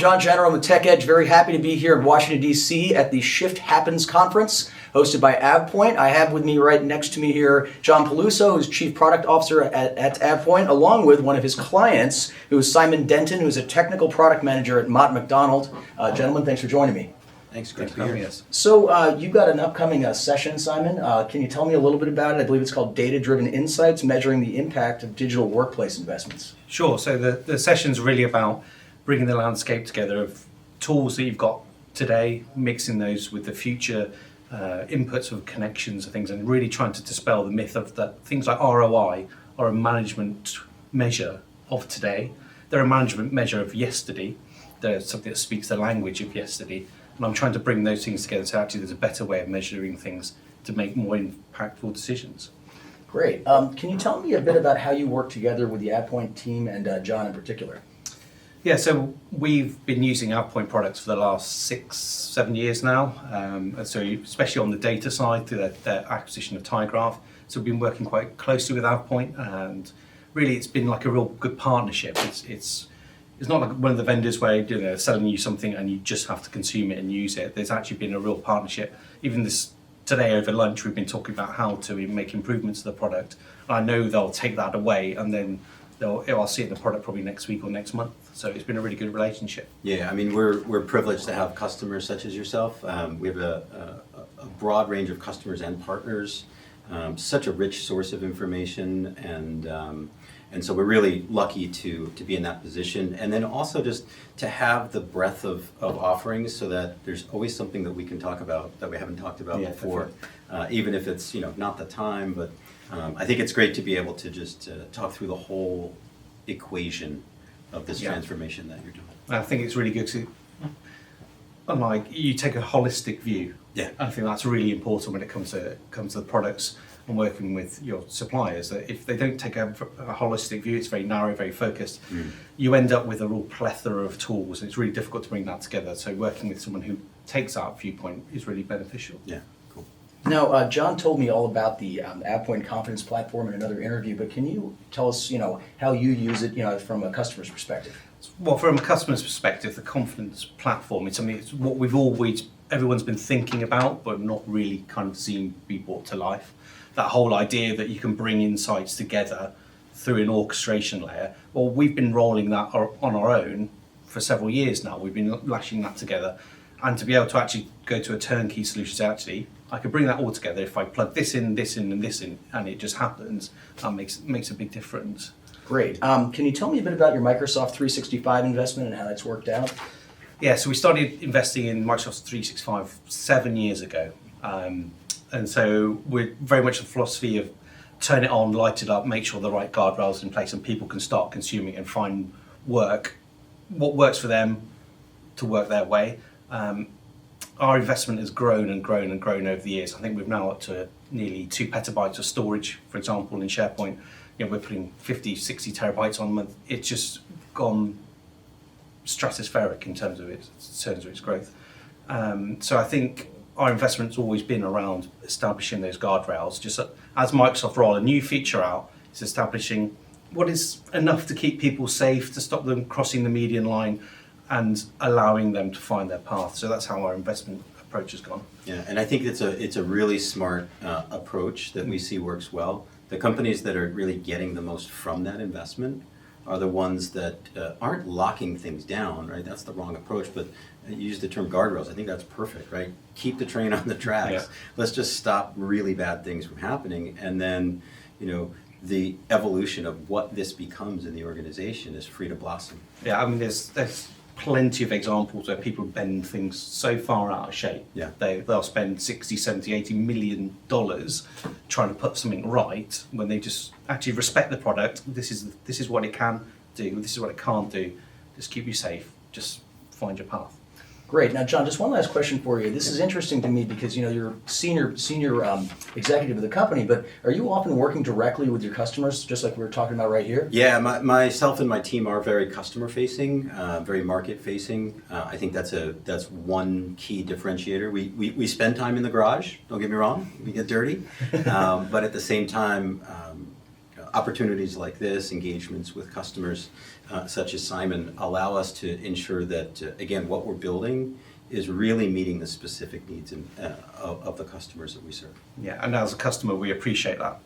John Jenner. I'm with Tech Edge. Very happy to be here in Washington, D.C. at the Shift Happens conference hosted by AvePoint. I have with me right next to me here John Peluso, who's Chief Product Officer at AvePoint, along with one of his clients, who is Simon Denton, who's a Technical Product Manager at Mott MacDonald. Gentlemen, thanks for joining me. Thanks, great to be here. So you've got an upcoming session, Simon. Can you tell me a little bit about it? I believe it's called Data-Driven Insights, Measuring the Impact of Digital Workplace Investments. Sure. So the session's really about bringing the landscape together of tools that you've got today, mixing those with the future inputs of connections and things, and really trying to dispel the myth of that things like ROI are a management measure of today. They're a management measure of yesterday. They're something that speaks the language of yesterday. And I'm trying to bring those things together so actually there's a better way of measuring things to make more impactful decisions. Great. Can you tell me a bit about how you work together with the AvePoint team and John in particular? Yeah, so we've been using AvePoint products for the last 6-7 years now. And so especially on the data side through their acquisition of Tygraph. So we've been working quite closely with AvePoint, and really it's been like a real good partnership. It's not like one of the vendors where they're selling you something and you just have to consume it and use it. There's actually been a real partnership. Even today over lunch, we've been talking about how to make improvements to the product. I know they'll take that away, and then I'll see it in the product probably next week or next month. So it's been a really good relationship. Yeah, I mean, we're privileged to have customers such as yourself. We have a broad range of customers and partners, such a rich source of information, and so we're really lucky to be in that position. And then also just to have the breadth of offerings so that there's always something that we can talk about that we haven't talked about before, even if it's not the time. But I think it's great to be able to just talk through the whole equation of this transformation that you're doing. I think it's really good to, unlike, you take a holistic view. Yeah. I think that's really important when it comes to the products and working with your suppliers, that if they don't take a holistic view, it's very narrow, very focused, you end up with a real plethora of tools, and it's really difficult to bring that together. So working with someone who takes that viewpoint is really beneficial. Yeah, cool. Now, John told me all about the AvePoint Confidence Platform in another interview, but can you tell us, how you use it, from a customer's perspective? Well, from a customer's perspective, the Confidence Platform is something, it's what everyone's been thinking about, but not really kind of seen be brought to life. That whole idea that you can bring insights together through an orchestration layer. Well, we've been rolling that on our own for several years now. We've been lashing that together, and to be able to actually go to a turnkey solution, so actually I could bring that all together if I plug this in, this in, and this in, and it just happens. That makes a big difference. Great. Can you tell me a bit about your Microsoft 365 investment and how that's worked out? Yeah, so we started investing in Microsoft 365 7 years ago. And so we're very much the philosophy of turn it on, light it up, make sure the right guardrails are in place and people can start consuming and find what works for them to work their way. Our investment has grown and grown and grown over the years. I think we're now up to nearly 2 petabytes of storage, for example, in SharePoint. We're putting 50, 60 terabytes on a month. It's just gone stratospheric in terms of its growth. So I think our investment's always been around establishing those guardrails. Just as Microsoft roll a new feature out, it's establishing what is enough to keep people safe, to stop them crossing the median line, and allowing them to find their path. So that's how our investment approach has gone. Yeah, and I think it's a really smart approach that we see works well. The companies that are really getting the most from that investment are the ones that aren't locking things down, right? That's the wrong approach, but you use the term guardrails. I think that's perfect, right? Keep the train on the tracks. Yeah. Let's just stop really bad things from happening, and then, the evolution of what this becomes in the organization is free to blossom. Yeah, I mean, there's plenty of examples where people bend things so far out of shape. Yeah. They'll spend 60, 70, 80 million dollars trying to put something right when they just actually respect the product. This is what it can do, this is what it can't do. Just keep you safe, just find your path. Great. Now, John, just one last question for you. This is interesting to me because you're senior executive of the company, but are you often working directly with your customers, just like we were talking about right here? Yeah, myself and my team are very customer facing, very market facing. I think that's one key differentiator. We spend time in the garage. Don't get me wrong, we get dirty, but at the same time, opportunities like this, engagements with customers such as Simon, allow us to ensure that, again, what we're building is really meeting the specific needs of the customers that we serve. Yeah, and as a customer, we appreciate that.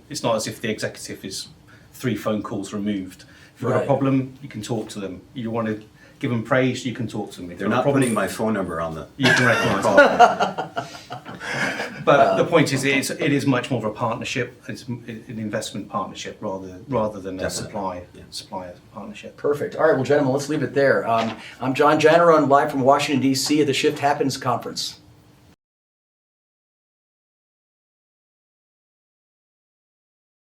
It's not as if the executive is 3 phone calls removed. If you've got a Right. problem, you can talk to them. You want to give them praise, you can talk to them. If They're you've got a not problem, putting my phone number on the you can recognise it. But the point is, it is much more of a partnership. It's an investment partnership rather than a Definitely. supplier partnership. Perfect. All right, well, gentlemen, let's leave it there. I'm John Janneron, live from Washington, D.C. at the Shift Happens conference.